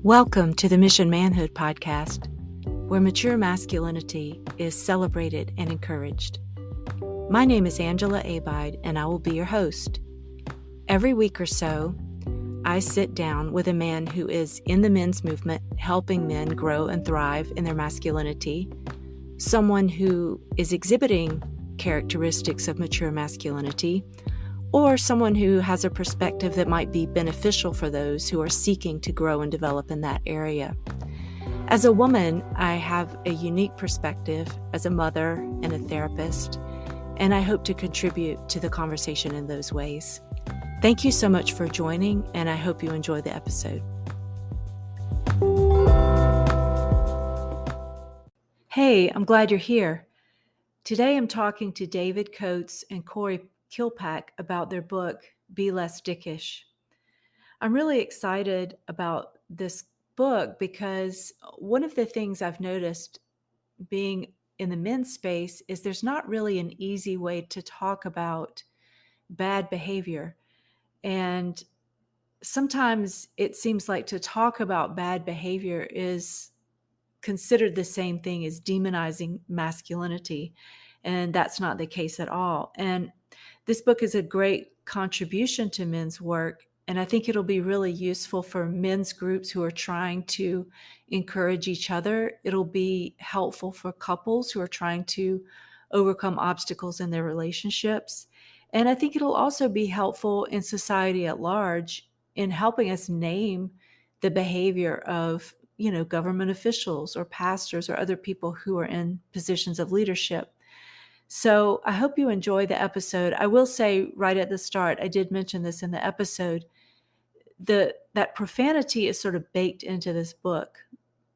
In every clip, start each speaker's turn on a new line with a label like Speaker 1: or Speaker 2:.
Speaker 1: Welcome to the Mission Manhood podcast, where mature masculinity is celebrated and encouraged. My name is Angela Abide, and I will be your host. Every week or so, I sit down with a man who is in the men's movement, helping men grow and thrive in their masculinity, someone who is exhibiting characteristics of mature masculinity, or someone who has a perspective that might be beneficial for those who are seeking to grow and develop in that area. As a woman, I have a unique perspective as a mother and a therapist, and I hope to contribute to the conversation in those ways. Thank you so much for joining, and I hope you enjoy the episode. Hey, I'm glad you're here. Today I'm talking to David Coates and Corey Kilpack about their book, Less Dickish. I'm really excited about this book because one of the things I've noticed being in the men's space is there's not really an easy way to talk about bad behavior. And sometimes it seems like to talk about bad behavior is considered the same thing as demonizing masculinity. And that's not the case at all. And this book is a great contribution to men's work, and I think it'll be really useful for men's groups who are trying to encourage each other. It'll be helpful for couples who are trying to overcome obstacles in their relationships. And I think it'll also be helpful in society at large in helping us name the behavior of, government officials or pastors or other people who are in positions of leadership. So I hope you enjoy the episode. I will say right at the start, I did mention this in the episode, that profanity is sort of baked into this book.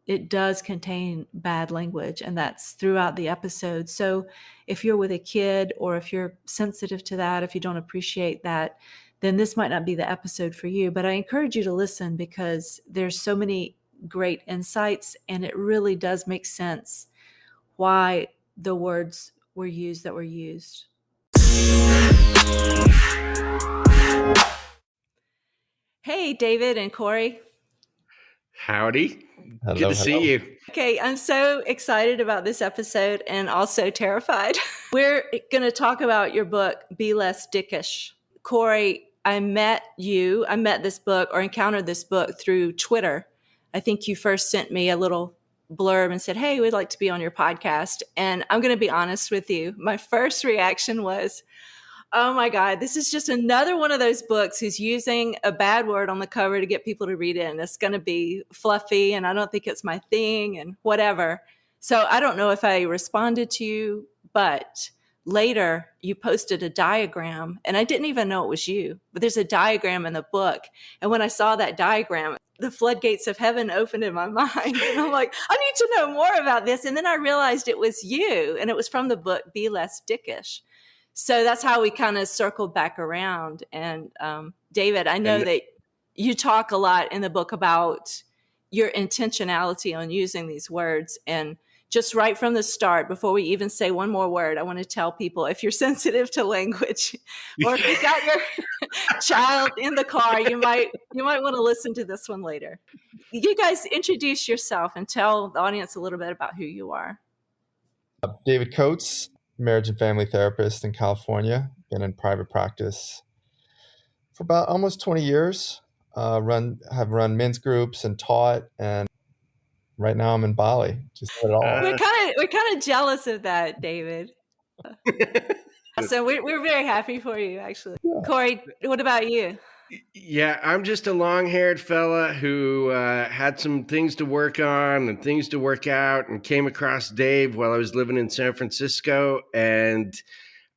Speaker 1: It does contain bad language, and that's throughout the episode. So if you're with a kid or if you're sensitive to that, if you don't appreciate that, then this might not be the episode for you. But I encourage you to listen because there's so many great insights, and it really does make sense why the words were used that were used. Hey, David and Corey.
Speaker 2: Howdy.
Speaker 3: Hello,
Speaker 2: Good to see you.
Speaker 1: Okay, I'm so excited about this episode and also terrified. We're going to talk about your book, Less Dickish. Corey, I met this book or encountered this book through Twitter. I think you first sent me a little blurb and said, hey, we'd like to be on your podcast. And I'm going to be honest with you. My first reaction was, oh my God, this is just another one of those books who's using a bad word on the cover to get people to read it. And it's going to be fluffy and I don't think it's my thing and whatever. So I don't know if I responded to you, but later you posted a diagram and I didn't even know it was you, but there's a diagram in the book. And when I saw that diagram, the floodgates of heaven opened in my mind. And I'm like, I need to know more about this. And then I realized it was you, and it was from the book, Less Dickish. So that's how we kind of circled back around. And David, I know that you talk a lot in the book about your intentionality on using these words. And just right from the start, before we even say one more word, I want to tell people, if you're sensitive to language or if you got your child in the car, you might want to listen to this one later. You guys introduce yourself and tell the audience a little bit about who you are.
Speaker 3: David Coates, marriage and family therapist in California. Been in private practice for about almost 20 years. Have run men's groups and taught, and right now I'm in Bali. Just did it all.
Speaker 1: We're kind of jealous of that, David. So we're very happy for you, actually. Yeah. Corey, what about you?
Speaker 2: Yeah, I'm just a long-haired fella who had some things to work on and things to work out, and came across Dave while I was living in San Francisco, and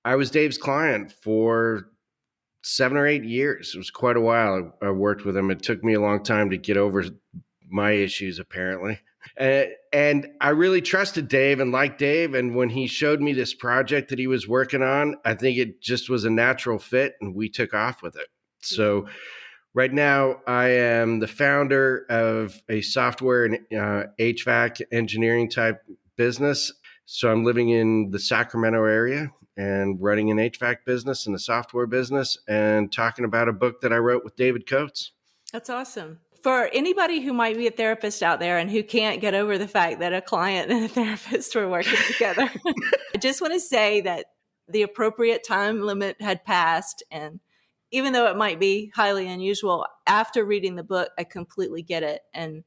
Speaker 2: I was Dave's client for 7 or 8 years. It was quite a while. I worked with him. It took me a long time to get over my issues, apparently. And I really trusted Dave and liked Dave. And when he showed me this project that he was working on, I think it just was a natural fit, and we took off with it. So right now I am the founder of a software and HVAC engineering type business. So I'm living in the Sacramento area and running an HVAC business and a software business and talking about a book that I wrote with David Coates.
Speaker 1: That's awesome. For anybody who might be a therapist out there and who can't get over the fact that a client and a therapist were working together, I just want to say that the appropriate time limit had passed. And even though it might be highly unusual, after reading the book, I completely get it. And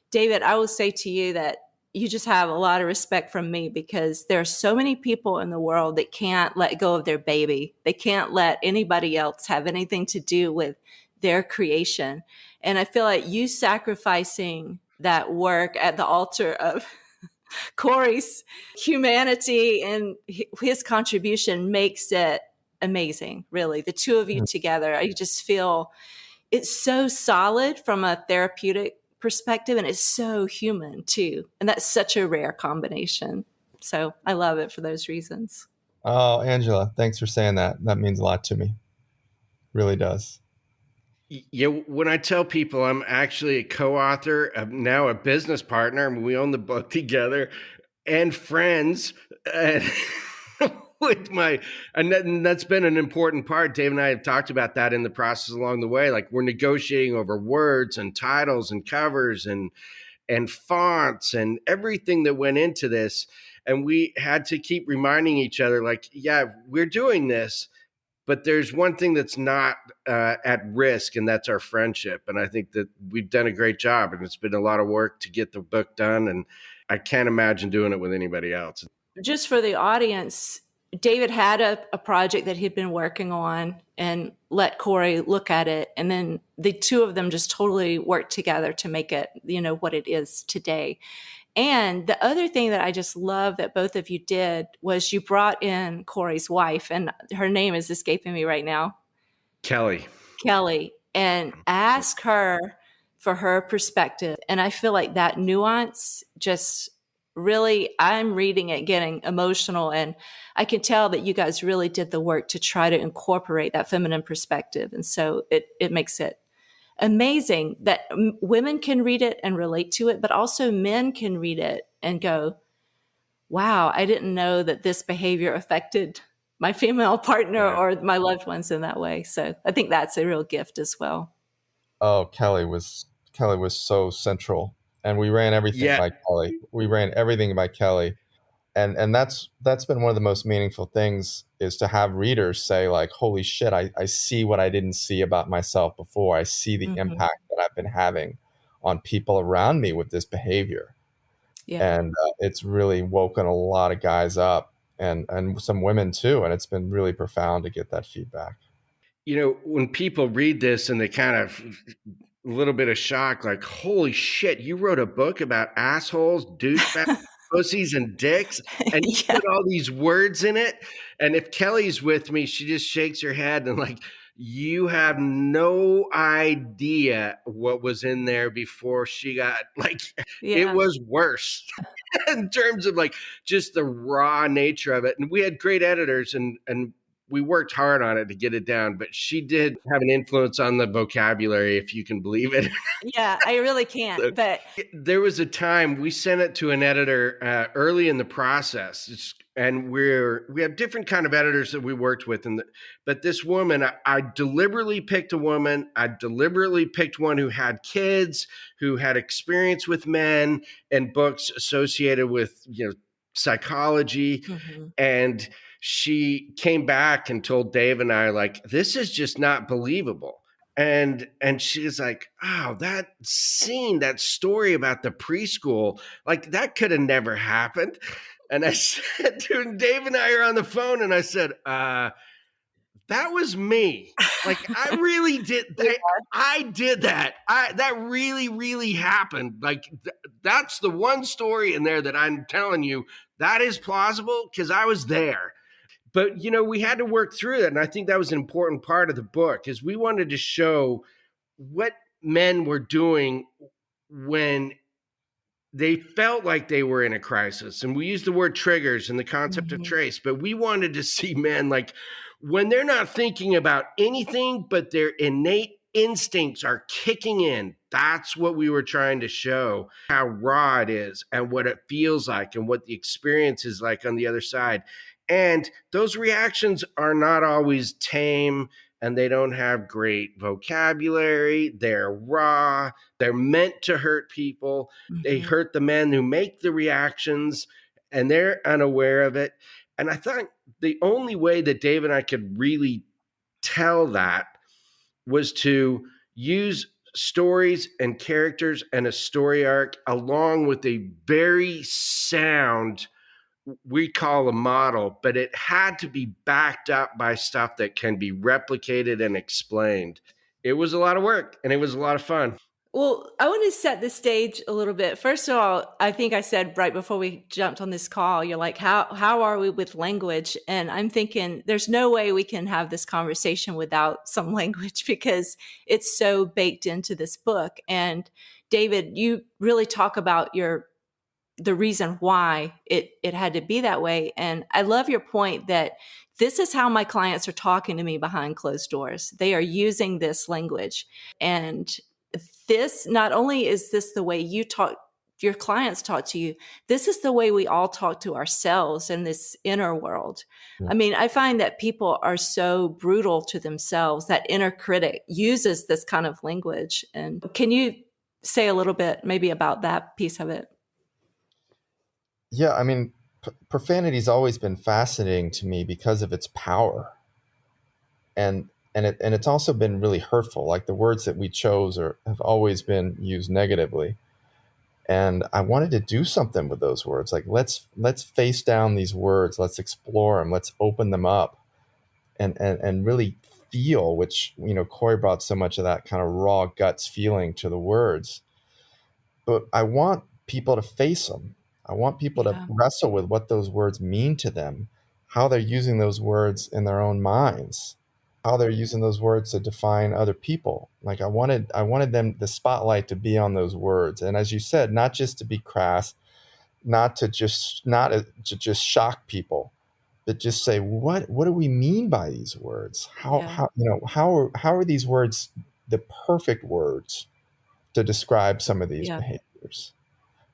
Speaker 1: David, I will say to you that you just have a lot of respect from me, because there are so many people in the world that can't let go of their baby. They can't let anybody else have anything to do with their creation. And I feel like you sacrificing that work at the altar of Corey's humanity and his contribution makes it amazing, really. The two of you together, I just feel it's so solid from a therapeutic perspective, and it's so human too. And that's such a rare combination. So I love it for those reasons.
Speaker 3: Oh, Angela, thanks for saying that. That means a lot to me. Really does.
Speaker 2: Yeah, when I tell people I'm actually a co-author, I'm now a business partner, and we own the book together, and friends, and and that's been an important part. Dave and I have talked about that in the process along the way. Like, we're negotiating over words and titles and covers and fonts and everything that went into this. And we had to keep reminding each other, like, yeah, we're doing this, but there's one thing that's not at risk, and that's our friendship. And I think that we've done a great job, and it's been a lot of work to get the book done. And I can't imagine doing it with anybody else.
Speaker 1: Just for the audience, David had a project that he'd been working on and let Corey look at it. And then the two of them just totally worked together to make it, what it is today. And the other thing that I just love that both of you did was you brought in Corey's wife, and her name is escaping me right now.
Speaker 2: Kelly,
Speaker 1: and ask her for her perspective. And I feel like that nuance just really, I'm reading it, getting emotional. And I can tell that you guys really did the work to try to incorporate that feminine perspective. And so it makes it amazing that women can read it and relate to it, but also men can read it and go, wow, I didn't know that this behavior affected my female partner or my loved ones in that way. So I think that's a real gift as well.
Speaker 3: Oh, Kelly was so central, and we ran everything by Kelly. We ran everything by Kelly. And that's been one of the most meaningful things, is to have readers say, like, holy shit, I see what I didn't see about myself before. I see the impact that I've been having on people around me with this behavior. Yeah. And it's really woken a lot of guys up, and some women too. And it's been really profound to get that feedback.
Speaker 2: When people read this and they kind of a little bit of shock, like, holy shit, you wrote a book about assholes, douchebags, pussies, and dicks, and you put all these words in it. And if Kelly's with me, she just shakes her head and, like, you have no idea what was in there before she got, like, it was worse in terms of, like, just the raw nature of it. And we had great editors, and we worked hard on it to get it down, but she did have an influence on the vocabulary, if you can believe it.
Speaker 1: Yeah, I really can't. But
Speaker 2: there was a time we sent it to an editor early in the process, and we have different kind of editors that we worked with. But this woman, I deliberately picked a woman. I deliberately picked one who had kids, who had experience with men and books associated with, psychology. And she came back and told Dave and I, like, this is just not believable. And she's like, oh, that scene, that story about the preschool, like, that could have never happened. And I said to him, Dave and I are on the phone, and I said, that was me. Like, I really did that. I did that. That really, really happened. Like, that's the one story in there that I'm telling you that is plausible, because I was there. But, we had to work through it. And I think that was an important part of the book, is we wanted to show what men were doing when they felt like they were in a crisis. And we used the word triggers and the concept of trace, but we wanted to see men, like, when they're not thinking about anything, but their innate instincts are kicking in. That's what we were trying to show, how raw it is and what it feels like and what the experience is like on the other side. And those reactions are not always tame and they don't have great vocabulary. They're raw. They're meant to hurt people. They
Speaker 1: Mhm.
Speaker 2: hurt the men who make the reactions, and they're unaware of it. And I thought the only way that Dave and I could really tell that was to use stories and characters and a story arc along with a very sound, we call a model, but it had to be backed up by stuff that can be replicated and explained. It was a lot of work and it was a lot of fun.
Speaker 1: Well, I want to set the stage a little bit. First of all, I think I said right before we jumped on this call, you're like, how are we with language? And I'm thinking there's no way we can have this conversation without some language because it's so baked into this book. And David, you really talk about the reason why it had to be that way. And I love your point that this is how my clients are talking to me behind closed doors. They are using this language. And this, not only is this the way you talk, your clients talk to you, this is the way we all talk to ourselves in this inner world.
Speaker 3: Yeah.
Speaker 1: I mean, I find that people are so brutal to themselves. That inner critic uses this kind of language. And can you say a little bit maybe about that piece of it?
Speaker 3: Yeah, I mean, profanity's always been fascinating to me because of its power, and it's also been really hurtful. Like the words that we chose have always been used negatively, and I wanted to do something with those words. Like let's face down these words, let's explore them, let's open them up, and really feel. Which Corey brought so much of that kind of raw guts feeling to the words, but I want people to face them. I want people to wrestle with what those words mean to them, how they're using those words in their own minds, how they're using those words to define other people. Like I wanted them, the spotlight, to be on those words. And as you said, not just to be crass, not to just shock people, but just say, what do we mean by these words? How are these words the perfect words to describe some of these behaviors?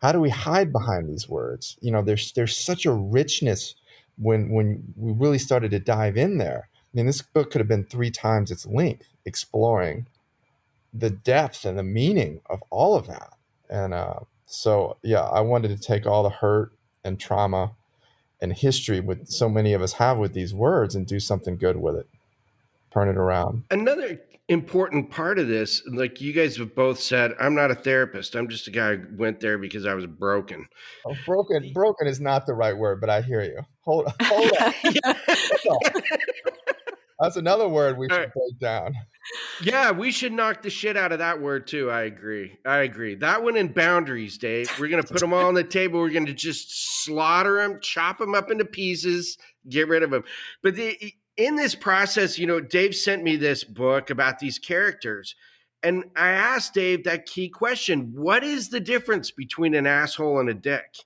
Speaker 3: How do we hide behind these words? There's such a richness when we really started to dive in there. I mean, this book could have been 3 times its length, exploring the depth and the meaning of all of that. And so, yeah, I wanted to take all the hurt and trauma and history with so many of us have with these words and do something good with it, turn it around.
Speaker 2: Another important part of this, like you guys have both said, I'm not a therapist. I'm just a guy who went there because I was broken.
Speaker 3: Oh, broken is not the right word, but I hear you. Hold on. That's another word we should break down.
Speaker 2: Yeah, we should knock the shit out of that word too. I agree. That one in boundaries, Dave. We're going to put them all on the table. We're going to just slaughter them, chop them up into pieces, get rid of them. But in this process, Dave sent me this book about these characters. And I asked Dave that key question: what is the difference between an asshole and a dick?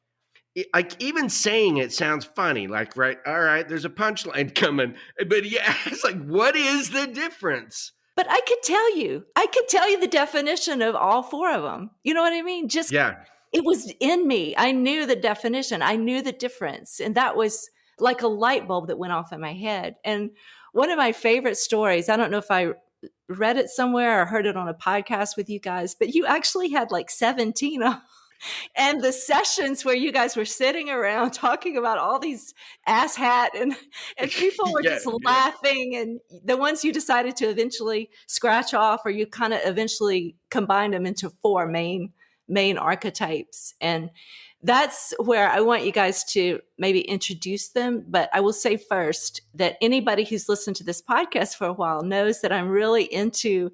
Speaker 2: Like even saying it sounds funny, like, right, all right, there's a punchline coming. But yeah, it's like, what is the difference?
Speaker 1: But I could tell you the definition of all 4 of them. You know what I mean? Just, it was in me. I knew the definition. I knew the difference. And that was like a light bulb that went off in my head. And one of my favorite stories, I don't know if I read it somewhere or heard it on a podcast with you guys, but you actually had like 17 of them. And the sessions where you guys were sitting around talking about all these asshat and people were just laughing, and the ones you decided to eventually scratch off, or you kind of eventually combined them into 4 main archetypes. And that's where I want you guys to maybe introduce them. But I will say first that anybody who's listened to this podcast for a while knows that I'm really into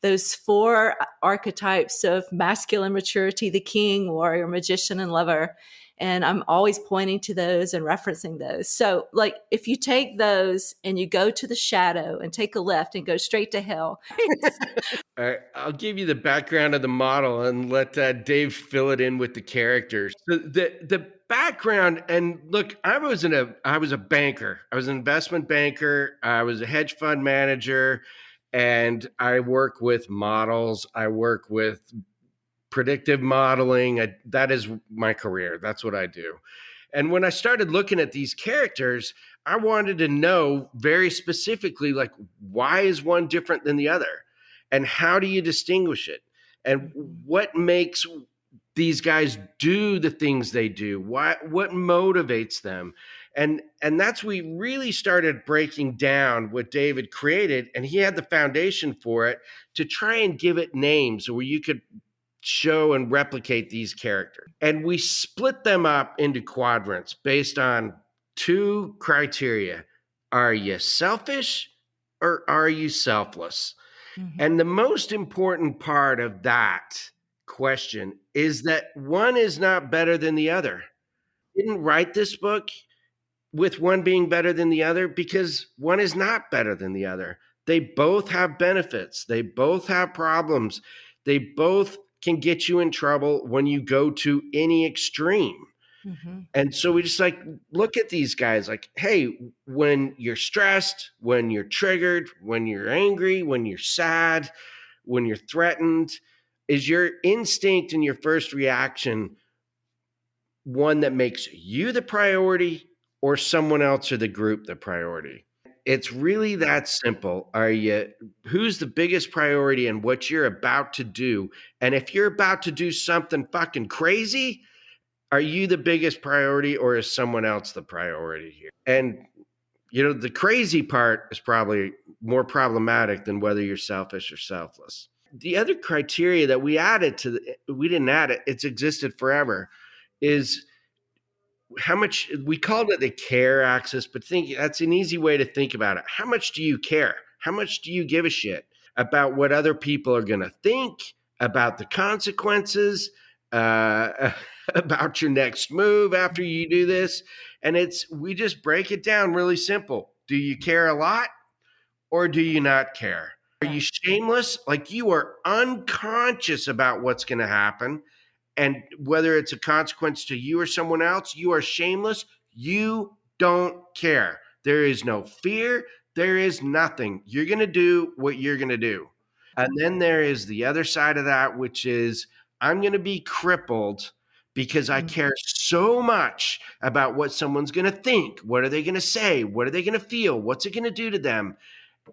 Speaker 1: those 4 archetypes of masculine maturity: the king, warrior, magician, and lover. And I'm always pointing to those and referencing those. So like if you take those and you go to the shadow and take a left and go straight to hell.
Speaker 2: All right, I'll give you the background of the model and let Dave fill it in with the characters. The background, and look, I was a banker. I was an investment banker. I was a hedge fund manager. And I work with models. I work with predictive modeling. That is my career. That's what I do. And when I started looking at these characters, I wanted to know very specifically, like, why is one different than the other? And how do you distinguish it? And what makes these guys do the things they do? What motivates them? And that's we really started breaking down what David created, and he had the foundation for it to try and give it names where you could show and replicate these characters. And we split them up into quadrants based on two criteria. Are you selfish or are you selfless?
Speaker 1: Mm-hmm.
Speaker 2: And the most important part of that question is that one is not better than the other. I didn't write this book with one being better than the other because one is not better than the other. They both have benefits. They both have problems. They both can get you in trouble when you go to any extreme.
Speaker 1: Mm-hmm.
Speaker 2: And so we just like look at these guys like, hey, when you're stressed, when you're triggered, when you're angry, when you're sad, when you're threatened, is your instinct and your first reaction one that makes you the priority or someone else or the group the priority? It's really that simple. Who's the biggest priority in what you're about to do? And if you're about to do something fucking crazy, are you the biggest priority or is someone else the priority here? And the crazy part is probably more problematic than whether you're selfish or selfless. The other criteria that we added we didn't add it, it's existed forever, is how much we called it the care axis, but that's an easy way to think about it. How much do you care? How much do you give a shit about what other people are going to think, about the consequences, about your next move after you do this? And we just break it down really simple. Do you care a lot or do you not care? Are you shameless? Like you are unconscious about what's going to happen. And whether it's a consequence to you or someone else, you are shameless. You don't care. There is no fear. There is nothing. You're going to do what you're going to do. And then there is the other side of that, which is I'm going to be crippled because I care so much about what someone's going to think. What are they going to say? What are they going to feel? What's it going to do to them?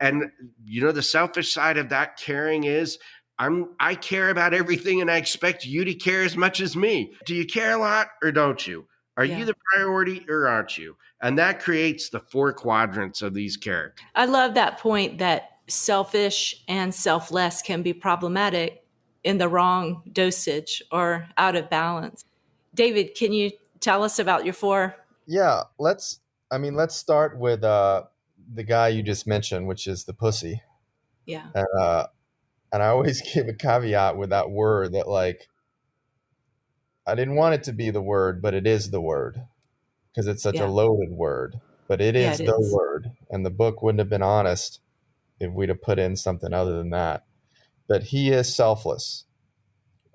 Speaker 2: And, the selfish side of that caring is I care about everything and I expect you to care as much as me. Do you care a lot or don't you? Are you the priority or aren't you? And that creates the 4 quadrants of these characters.
Speaker 1: I love that point that selfish and selfless can be problematic in the wrong dosage or out of balance. David, can you tell us about your 4?
Speaker 3: Yeah, let's start with the guy you just mentioned, which is the pussy.
Speaker 1: Yeah.
Speaker 3: And I always give a caveat with that word that, like, I didn't want it to be the word, but it is the word because it's such a loaded word. But it is the word. And the book wouldn't have been honest if we'd have put in something other than that. But he is selfless.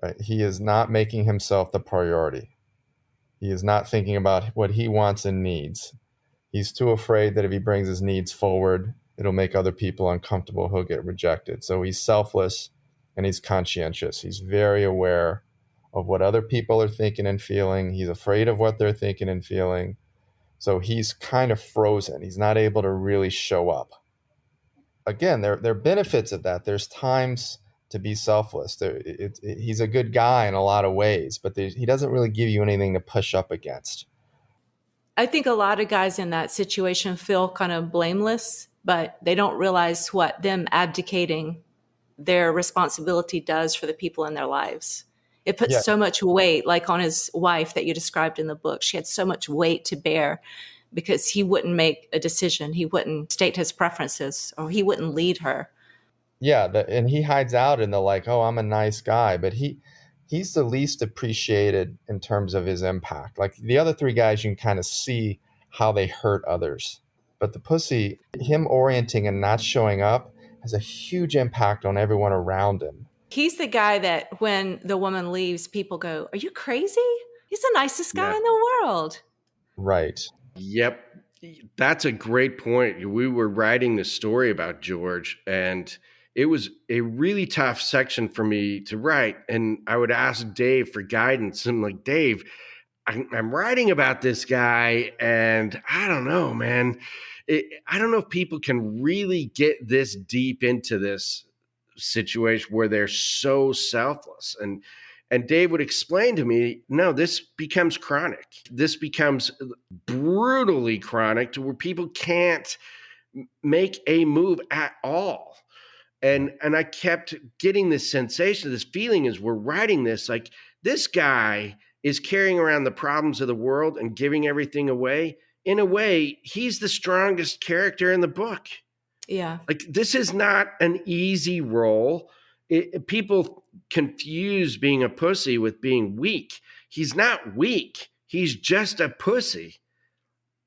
Speaker 3: Right? He is not making himself the priority. He is not thinking about what he wants and needs. He's too afraid that if he brings his needs forward, it'll make other people uncomfortable. He'll get rejected. So he's selfless and he's conscientious. He's very aware of what other people are thinking and feeling. He's afraid of what they're thinking and feeling. So he's kind of frozen. He's not able to really show up. Again, there are benefits of that. There's times to be selfless. He's a good guy in a lot of ways, but he doesn't really give you anything to push up against.
Speaker 1: I think a lot of guys in that situation feel kind of blameless, but they don't realize what them abdicating their responsibility does for the people in their lives. It puts so much weight, like on his wife that you described in the book. She had so much weight to bear because he wouldn't make a decision. He wouldn't state his preferences or he wouldn't lead her.
Speaker 3: Yeah, and he hides out in the like, oh, I'm a nice guy, but he's the least appreciated in terms of his impact. Like the other 3 guys, you can kind of see how they hurt others. But the pussy, him orienting and not showing up has a huge impact on everyone around him.
Speaker 1: He's the guy that when the woman leaves, people go, are you crazy? He's the nicest guy in the world.
Speaker 3: Right.
Speaker 2: Yep. That's a great point. We were writing this story about George, and it was a really tough section for me to write. And I would ask Dave for guidance. I'm like, Dave, I'm writing about this guy, and I don't know, man. I don't know if people can really get this deep into this situation where they're so selfless. And Dave would explain to me, no, this becomes chronic. This becomes brutally chronic to where people can't make a move at all. And I kept getting this sensation, this feeling as we're writing this, like this guy is carrying around the problems of the world and giving everything away. In a way, he's the strongest character in the book.
Speaker 1: Yeah.
Speaker 2: Like, this is not an easy role. People confuse being a pussy with being weak. He's not weak. He's just a pussy.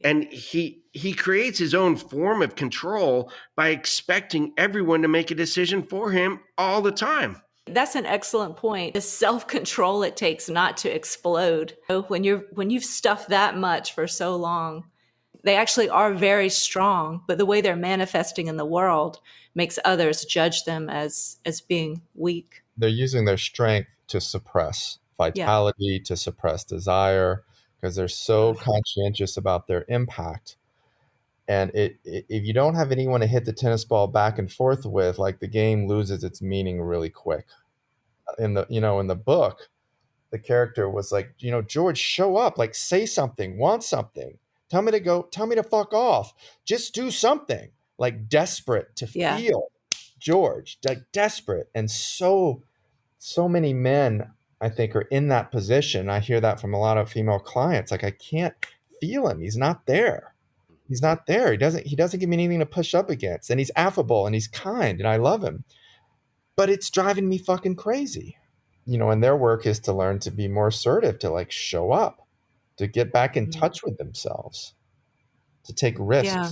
Speaker 2: And he creates his own form of control by expecting everyone to make a decision for him all the time.
Speaker 1: That's an excellent point. The self-control it takes not to explode. When you've stuffed that much for so long, they actually are very strong, but the way they're manifesting in the world makes others judge them as being weak.
Speaker 3: They're using their strength to suppress vitality, to suppress desire, because they're so conscientious about their impact. And if you don't have anyone to hit the tennis ball back and forth with, like, the game loses its meaning really quick. In the book, the character was like, George, show up, like, say something, want something. Tell me to fuck off. Just do something. Like, desperate to feel George, like desperate. And so many men, I think, are in that position. I hear that from a lot of female clients. Like, I can't feel him. He's not there. He's not there. He doesn't give me anything to push up against. And he's affable and he's kind and I love him. But it's driving me fucking crazy. And their work is to learn to be more assertive, to, like, show up, to get back in touch with themselves, to take risks.
Speaker 1: Yeah.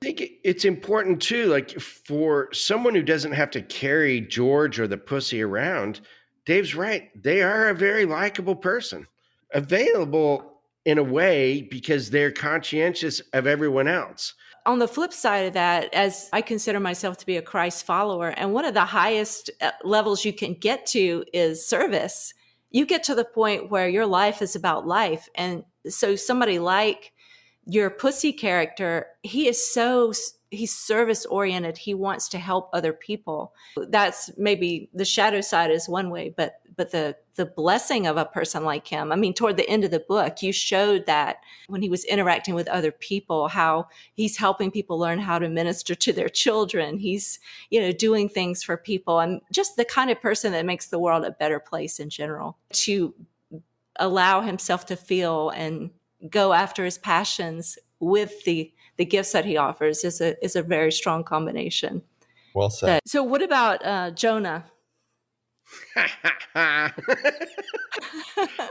Speaker 2: I think it's important too, like, for someone who doesn't have to carry George or the pussy around. Dave's right. They are a very likable person, available in a way because they're conscientious of everyone else.
Speaker 1: On the flip side of that, as I consider myself to be a Christ follower, and one of the highest levels you can get to is service. You get to the point where your life is about life. And so somebody like your pussy character, he's service oriented. He wants to help other people. That's maybe the shadow side is one way, but the blessing of a person like him, I mean, toward the end of the book, you showed that when he was interacting with other people, how he's helping people learn how to minister to their children. He's, doing things for people, and just the kind of person that makes the world a better place in general. To allow himself to feel and go after his passions with the gifts that he offers is a very strong combination.
Speaker 3: Well said.
Speaker 1: So what about Jonah?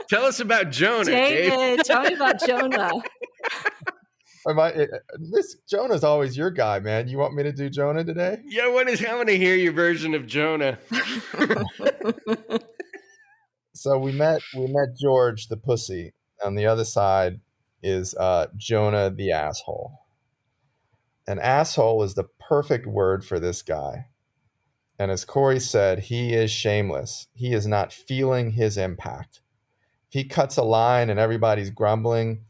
Speaker 2: Tell us about Jonah,
Speaker 1: David. Tell me about Jonah.
Speaker 3: Jonah's always your guy, man. You want me to do Jonah today?
Speaker 2: Yeah, I want to hear your version of Jonah.
Speaker 3: So we met George the pussy. On the other side is Jonah the asshole. An asshole is the perfect word for this guy. And as Corey said, he is shameless. He is not feeling his impact. If he cuts a line and everybody's grumbling,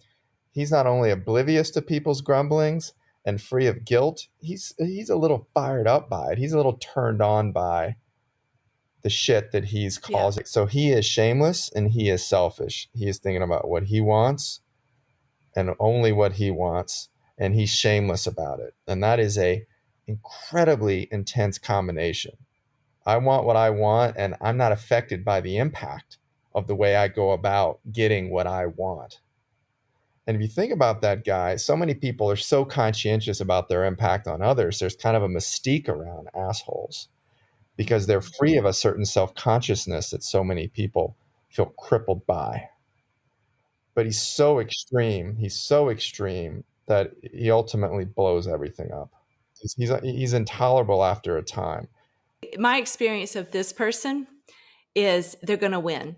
Speaker 3: he's not only oblivious to people's grumblings and free of guilt, he's a little fired up by it. He's a little turned on by the shit that he's causing. Yeah. So he is shameless and he is selfish. He is thinking about what he wants and only what he wants, and he's shameless about it. And that is a incredibly intense combination. I want what I want, and I'm not affected by the impact of the way I go about getting what I want. And if you think about that guy, so many people are so conscientious about their impact on others. There's kind of a mystique around assholes because they're free of a certain self-consciousness that so many people feel crippled by. But he's so extreme that he ultimately blows everything up. He's intolerable after a time.
Speaker 1: My experience of this person is they're going to win.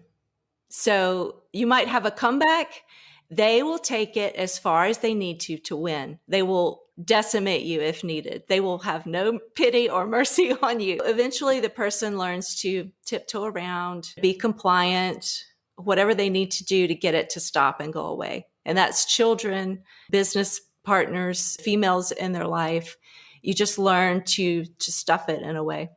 Speaker 1: So you might have a comeback. They will take it as far as they need to win. They will decimate you if needed. They will have no pity or mercy on you. Eventually, the person learns to tiptoe around, be compliant, whatever they need to do to get it to stop and go away. And that's children, business partners, females in their life. You just learn to stuff it in a way.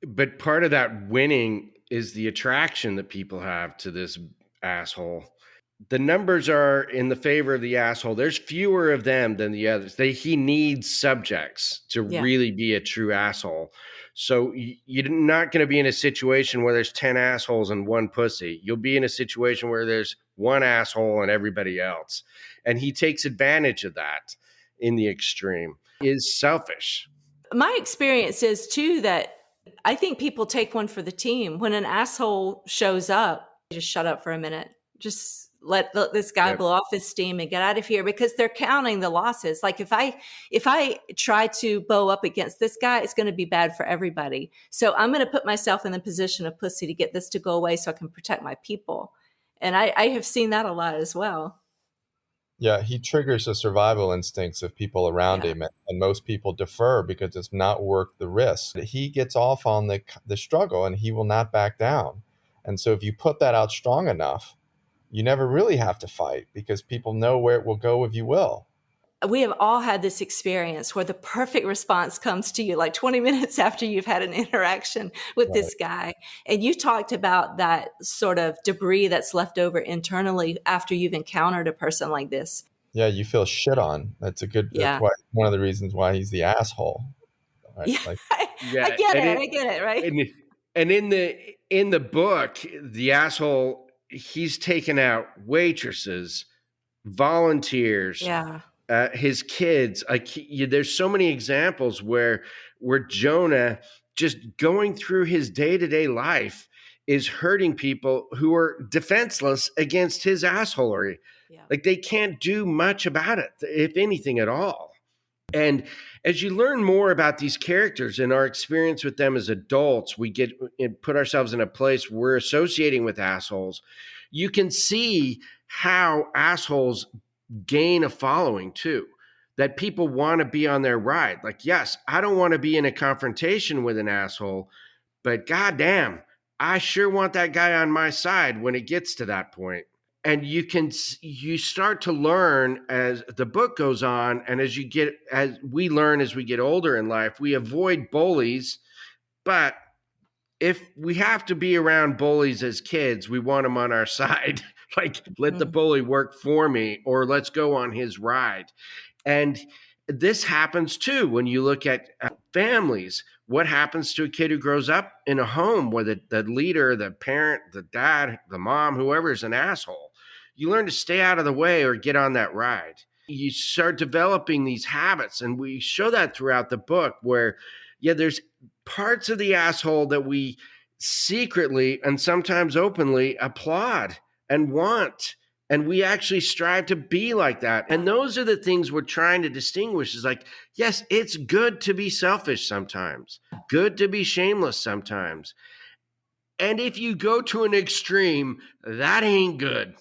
Speaker 2: But part of that winning is the attraction that people have to this asshole. The numbers are in the favor of the asshole. There's fewer of them than the others. He needs subjects to really be a true asshole. So you're not going to be in a situation where there's 10 assholes and one pussy. You'll be in a situation where there's one asshole and everybody else. And he takes advantage of that in the extreme. Is selfish.
Speaker 1: My experience is too that I think people take one for the team. When an asshole shows up, just shut up for a minute. Just let this guy blow off his steam and get out of here, because they're counting the losses. Like if I try to bow up against this guy, it's going to be bad for everybody. So I'm going to put myself in the position of pussy to get this to go away so I can protect my people. And I have seen that a lot as well.
Speaker 3: Yeah, he triggers the survival instincts of people around him, and most people defer because it's not worth the risk. He gets off on the struggle, and he will not back down. And so if you put that out strong enough, you never really have to fight, because people know where it will go if you will.
Speaker 1: We have all had this experience where the perfect response comes to you like 20 minutes after you've had an interaction with this guy. And you talked about that sort of debris that's left over internally after you've encountered a person like this.
Speaker 3: Yeah, you feel shit on. That's that's one of the reasons why he's the asshole. Right?
Speaker 1: Yeah, I get it, right?
Speaker 2: And in the book, the asshole, he's taken out waitresses, volunteers, his kids. There's so many examples where Jonah, just going through his day-to-day life, is hurting people who are defenseless against his assholery. Yeah. Like they can't do much about it, if anything at all. And as you learn more about these characters and our experience with them as adults, we put ourselves in a place where we're associating with assholes. You can see how assholes gain a following too, that people want to be on their ride. Like, yes, I don't want to be in a confrontation with an asshole, but goddamn, I sure want that guy on my side when it gets to that point. And you start to learn as the book goes on, and as we learn as we get older in life, we avoid bullies. But if we have to be around bullies as kids, we want them on our side. Like, let the bully work for me, or let's go on his ride. And this happens too when you look at families. What happens to a kid who grows up in a home where the leader, the parent, the dad, the mom, whoever is an asshole? You learn to stay out of the way or get on that ride. You start developing these habits, and we show that throughout the book where, there's parts of the asshole that we secretly and sometimes openly applaud and want. And we actually strive to be like that. And those are the things we're trying to distinguish, is like, yes, it's good to be selfish sometimes, good to be shameless sometimes. And if you go to an extreme, that ain't good.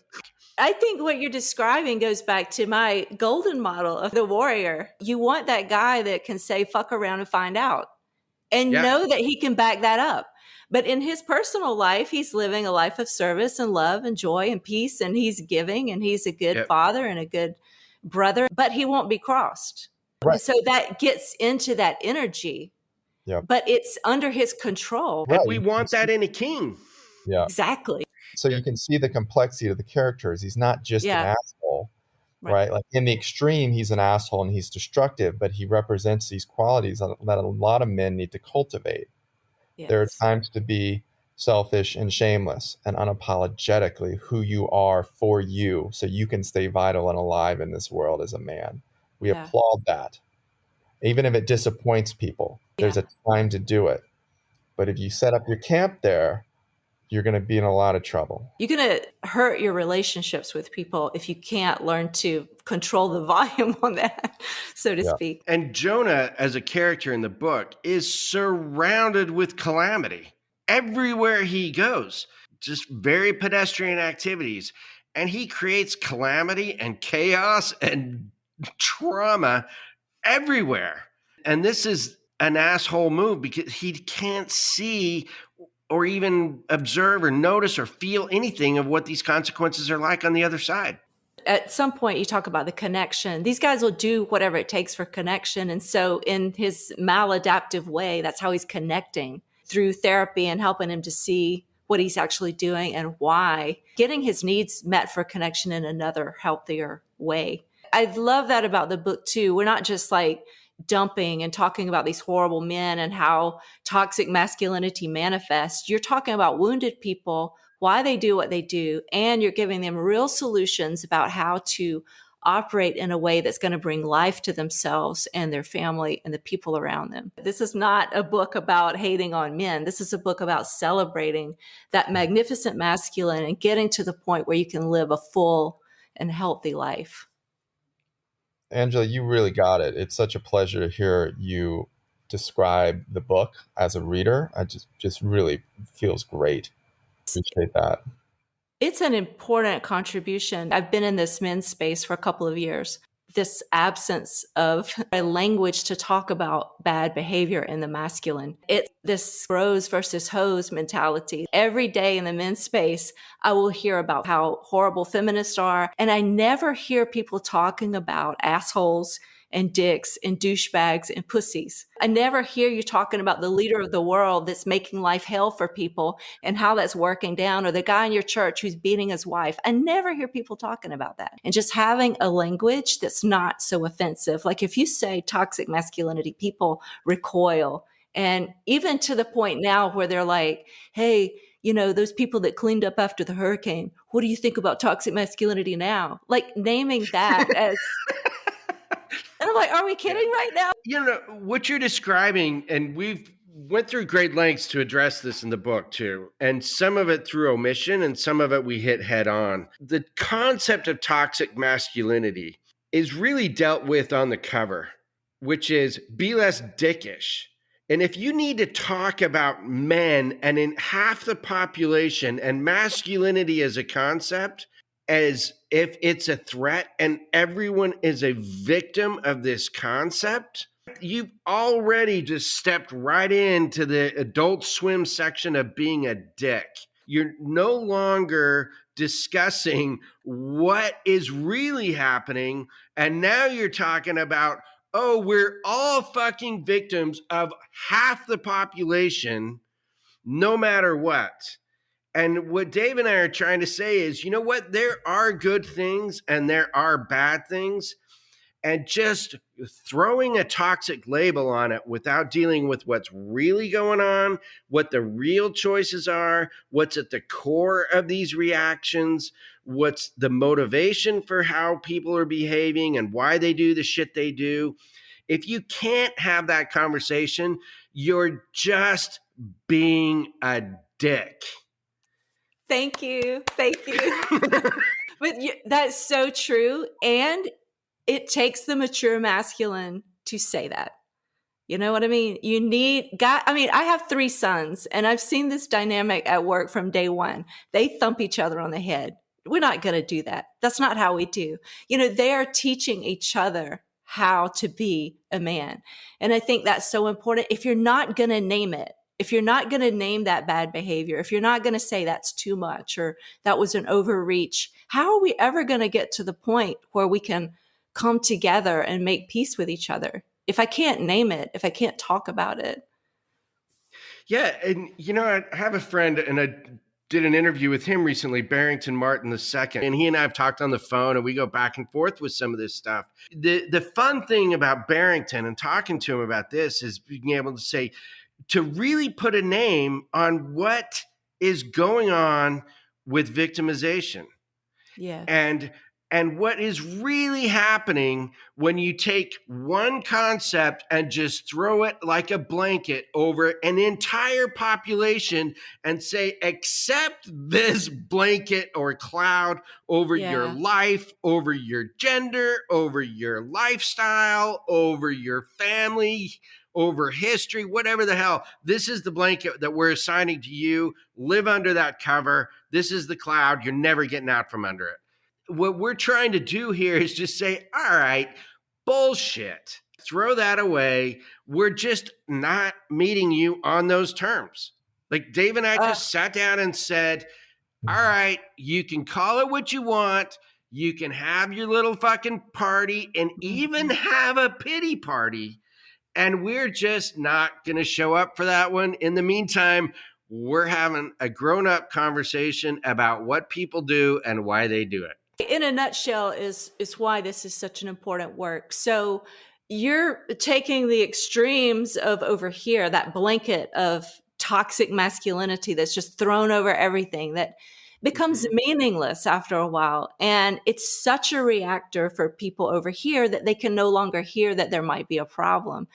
Speaker 1: I think what you're describing goes back to my golden model of the warrior. You want that guy that can say, fuck around and find out, and know that he can back that up. But in his personal life, he's living a life of service and love and joy and peace, and he's giving, and he's a good father and a good brother, but he won't be crossed. Right. And so that gets into that energy, but it's under his control.
Speaker 2: Right. We want that in a king.
Speaker 3: Yeah,
Speaker 1: exactly.
Speaker 3: So you can see the complexity of the characters. He's not just an asshole, right? Like in the extreme, he's an asshole and he's destructive, but he represents these qualities that a lot of men need to cultivate. Yes. There are times to be selfish and shameless and unapologetically who you are for you, so you can stay vital and alive in this world as a man. We applaud that. Even if it disappoints people, there's a time to do it. But if you set up your camp there, you're going to be in a lot of trouble.
Speaker 1: You're going to hurt your relationships with people if you can't learn to control the volume on that, so to speak.
Speaker 2: And Jonah, as a character in the book, is surrounded with calamity everywhere he goes, just very pedestrian activities. And he creates calamity and chaos and trauma everywhere. And this is an asshole move because he can't see or even observe or notice or feel anything of what these consequences are like on the other side.
Speaker 1: At some point, you talk about the connection. These guys will do whatever it takes for connection. And so in his maladaptive way, that's how he's connecting through therapy and helping him to see what he's actually doing and why, getting his needs met for connection in another healthier way. I love that about the book too. We're not just like dumping and talking about these horrible men and how toxic masculinity manifests. You're talking about wounded people, why they do what they do, and you're giving them real solutions about how to operate in a way that's going to bring life to themselves and their family and the people around them. This is not a book about hating on men. This is a book about celebrating that magnificent masculine and getting to the point where you can live a full and healthy life.
Speaker 3: Angela, you really got it. It's such a pleasure to hear you describe the book as a reader. I just really feels great. Appreciate that.
Speaker 1: It's an important contribution. I've been in this men's space for a couple of years. This absence of a language to talk about bad behavior in the masculine. It's this bros versus hoes mentality. Every day in the men's space, I will hear about how horrible feminists are. And I never hear people talking about assholes and dicks and douchebags and pussies. I never hear you talking about the leader of the world that's making life hell for people and how that's working down, or the guy in your church who's beating his wife. I never hear people talking about that. And just having a language that's not so offensive. Like if you say toxic masculinity, people recoil. And even to the point now where they're like, hey, you know, those people that cleaned up after the hurricane, what do you think about toxic masculinity now? Like naming that as... And I'm like, are we kidding right now?
Speaker 2: You know, what you're describing, and we've went through great lengths to address this in the book too, and some of it through omission and some of it we hit head on. The concept of toxic masculinity is really dealt with on the cover, which is be less dickish. And if you need to talk about men and in half the population and masculinity as a concept, as if it's a threat and everyone is a victim of this concept, you've already just stepped right into the Adult Swim section of being a dick. You're no longer discussing what is really happening. And now you're talking about, oh, we're all fucking victims of half the population, no matter what. And what Dave and I are trying to say is, you know what? There are good things and there are bad things. And just throwing a toxic label on it without dealing with what's really going on, what the real choices are, what's at the core of these reactions, what's the motivation for how people are behaving and why they do the shit they do. If you can't have that conversation, you're just being a dick.
Speaker 1: Thank you. Thank you. But that's so true. And it takes the mature masculine to say that. You know what I mean? You need God. I mean, I have 3 sons and I've seen this dynamic at work from day one. They thump each other on the head. We're not going to do that. That's not how we do. You know, they are teaching each other how to be a man. And I think that's so important. If you're not going to name it, if you're not going to name that bad behavior, if you're not going to say that's too much or that was an overreach, how are we ever going to get to the point where we can come together and make peace with each other? If I can't name it, if I can't talk about it.
Speaker 2: Yeah. And, you know, I have a friend and I did an interview with him recently, Barrington Martin II, and he and I have talked on the phone and we go back and forth with some of this stuff. The fun thing about Barrington and talking to him about this is being able to say, to really put a name on what is going on with victimization.
Speaker 1: Yeah.
Speaker 2: And what is really happening when you take one concept and just throw it like a blanket over an entire population and say, accept this blanket or cloud over your life, over your gender, over your lifestyle, over your family, over history, whatever the hell. This is the blanket that we're assigning to you. Live under that cover. This is the cloud. You're never getting out from under it. What we're trying to do here is just say, all right, bullshit. Throw that away. We're just not meeting you on those terms. Like Dave and I
Speaker 1: Uh,
Speaker 2: just sat down and said, all right, you can call it what you want. You can have your little fucking party and even have a pity party. And we're just not going to show up for that one. In the meantime, we're having a grown-up conversation about what people do and why they do it.
Speaker 1: in a nutshell is why this is such an important work. So you're taking the extremes of over here, that blanket of toxic masculinity that's just thrown over everything that becomes meaningless after a while. And it's such a reactor for people over here that they can no longer hear that there might be a problem.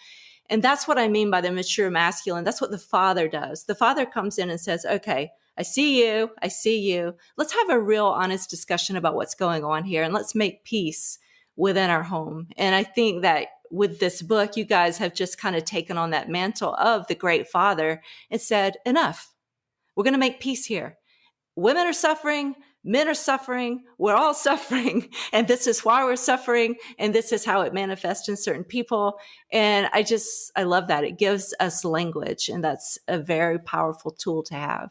Speaker 1: And that's what I mean by the mature masculine. That's what the father does. The father comes in and says, okay, I see you. I see you. Let's have a real honest discussion about what's going on here and let's make peace within our home. And I think that with this book, you guys have just kind of taken on that mantle of the great father and said, enough. We're going to make peace here. Women are suffering. Men are suffering. We're all suffering. And this is why we're suffering. And this is how it manifests in certain people. And I love that. It gives us language. And that's a very powerful tool to have.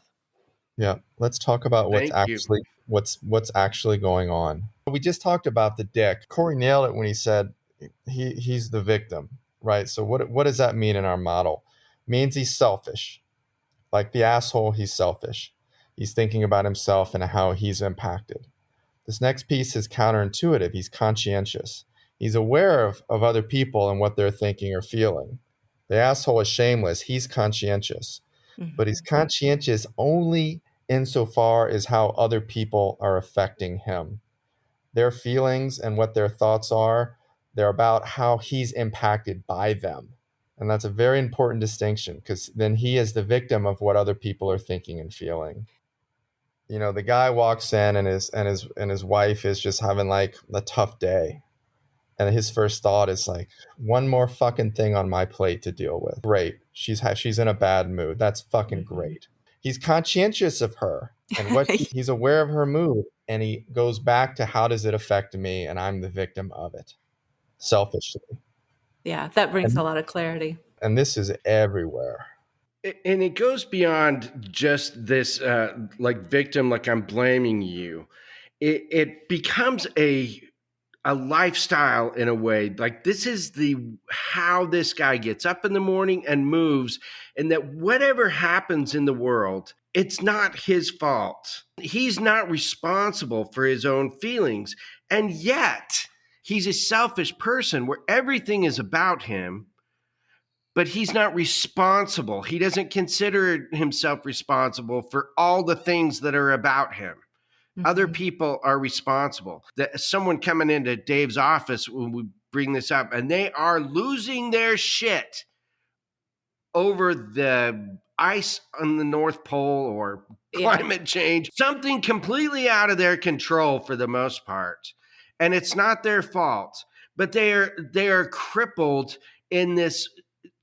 Speaker 3: Yeah. Let's talk about what's actually going on. We just talked about the dick. Corey nailed it when he said he's the victim, right? So what does that mean in our model? It means he's selfish. Like the asshole, he's selfish. He's thinking about himself and how he's impacted. This next piece is counterintuitive. He's conscientious. He's aware of other people and what they're thinking or feeling. The asshole is shameless. He's conscientious. But he's conscientious only insofar as how other people are affecting him. Their feelings and what their thoughts are, they're about how he's impacted by them. And that's a very important distinction because then he is the victim of what other people are thinking and feeling. You know, the guy walks in and his wife is just having like a tough day. And his first thought is like, one more fucking thing on my plate to deal with. Great. She's in a bad mood. That's fucking great. He's conscientious of her and he's aware of her mood. And he goes back to how does it affect me? And I'm the victim of it. Selfishly.
Speaker 1: Yeah, that brings a lot of clarity.
Speaker 3: And this is everywhere.
Speaker 2: And it goes beyond just this like victim, like I'm blaming you. It becomes a lifestyle in a way. Like this is how this guy gets up in the morning and moves, and that whatever happens in the world, it's not his fault. He's not responsible for his own feelings. And yet he's a selfish person where everything is about him, but he's not responsible. He doesn't consider himself responsible for all the things that are about him. Other people are responsible. Someone coming into Dave's office when we bring this up, and they are losing their shit over the ice on the North Pole or climate change, something completely out of their control for the most part. And it's not their fault, but they are crippled in this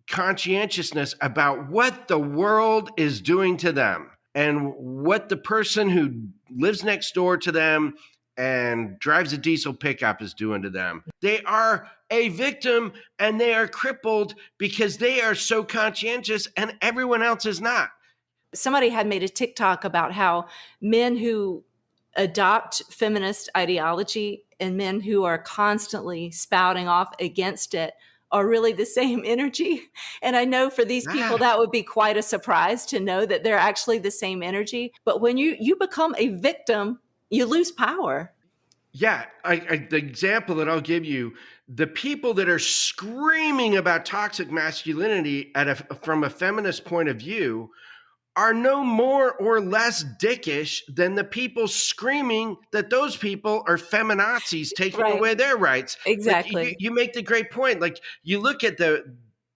Speaker 2: conscientiousness about what the world is doing to them and what the person who lives next door to them and drives a diesel pickup is doing to them. They are a victim and they are crippled because they are so conscientious and everyone else is not.
Speaker 1: Somebody had made a TikTok about how men who adopt feminist ideology and men who are constantly spouting off against it are really the same energy. And I know for these people, that would be quite a surprise to know that they're actually the same energy. But when you become a victim, you lose power.
Speaker 2: Yeah. The example that I'll give you, the people that are screaming about toxic masculinity from a feminist point of view are no more or less dickish than the people screaming that those people are feminazis taking away their rights.
Speaker 1: Exactly.
Speaker 2: Like you make the great point. Like you look at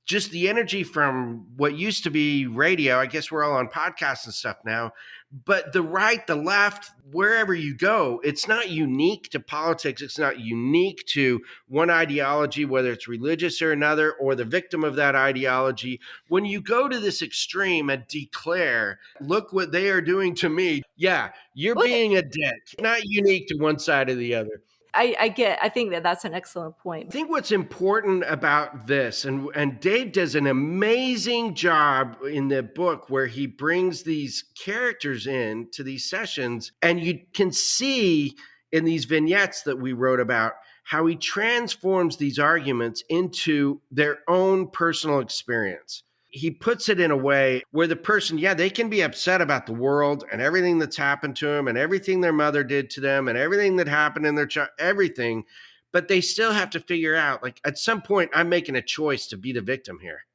Speaker 2: just the energy from what used to be radio. I guess we're all on podcasts and stuff now. But the right, the left, wherever you go, it's not unique to politics. It's not unique to one ideology, whether it's religious or another, or the victim of that ideology. When you go to this extreme and declare, look what they are doing to me. Yeah, you're being a dick. Not unique to one side or the other.
Speaker 1: I think that that's an excellent point.
Speaker 2: I think what's important about this, and Dave does an amazing job in the book where he brings these characters in to these sessions, and you can see in these vignettes that we wrote about how he transforms these arguments into their own personal experience. He puts it in a way where the person, they can be upset about the world and everything that's happened to them and everything their mother did to them and everything that happened in their child, everything, but they still have to figure out, like, at some point, I'm making a choice to be the victim here.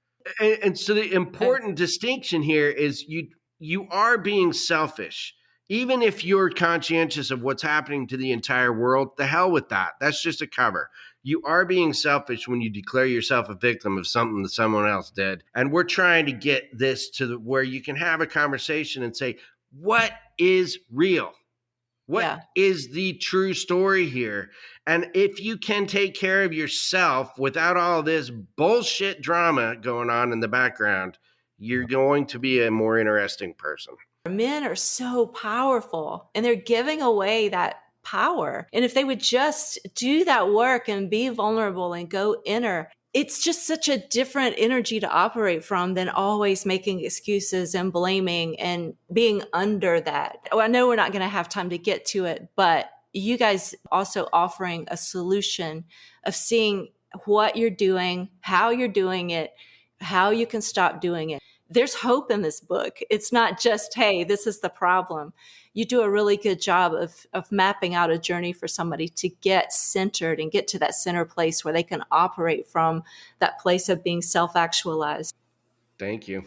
Speaker 2: And so the important distinction here is you are being selfish. Even if you're conscientious of what's happening to the entire world, the hell with that. That's just a cover. You are being selfish when you declare yourself a victim of something that someone else did. And we're trying to get this to where you can have a conversation and say, what is real? What is the true story here? And if you can take care of yourself without all this bullshit drama going on in the background, you're going to be a more interesting person.
Speaker 1: Men are so powerful and they're giving away that power. And if they would just do that work and be vulnerable and go inner, it's just such a different energy to operate from than always making excuses and blaming and being under that. Oh, I know we're not going to have time to get to it, but you guys also offering a solution of seeing what you're doing, how you're doing it, how you can stop doing it. There's hope in this book. It's not just, hey, this is the problem. You do a really good job of mapping out a journey for somebody to get centered and get to that center place where they can operate from that place of being self-actualized.
Speaker 2: Thank you.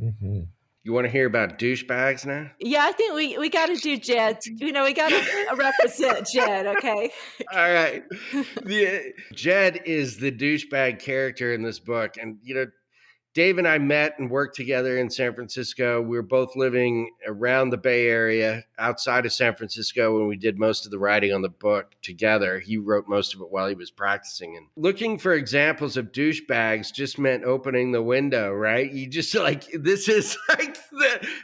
Speaker 2: Mm-hmm. You want to hear about douchebags now?
Speaker 1: Yeah, I think we got to do Jed. We got to represent Jed, okay?
Speaker 2: All right. Jed is the douchebag character in this book. And, Dave and I met and worked together in San Francisco. We were both living around the Bay Area outside of San Francisco when we did most of the writing on the book together. He wrote most of it while he was practicing. And looking for examples of douchebags just meant opening the window, right? You just this is like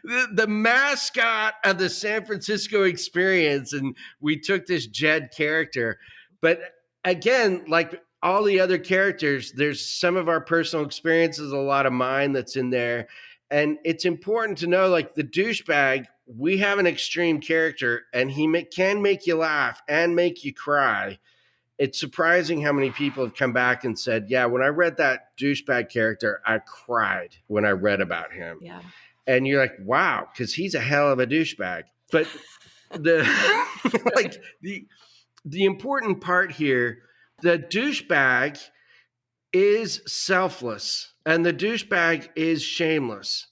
Speaker 2: the mascot of the San Francisco experience. And we took this Jed character. But again, like all the other characters, there's some of our personal experiences, a lot of mine that's in there. And it's important to know, like, the douchebag, we have an extreme character and he can make you laugh and make you cry. It's surprising how many people have come back and said, yeah, when I read that douchebag character, I cried when I read about him.
Speaker 1: Yeah.
Speaker 2: And you're like, wow, because he's a hell of a douchebag. But the the important part here, the douchebag is selfless and the douchebag is shameless.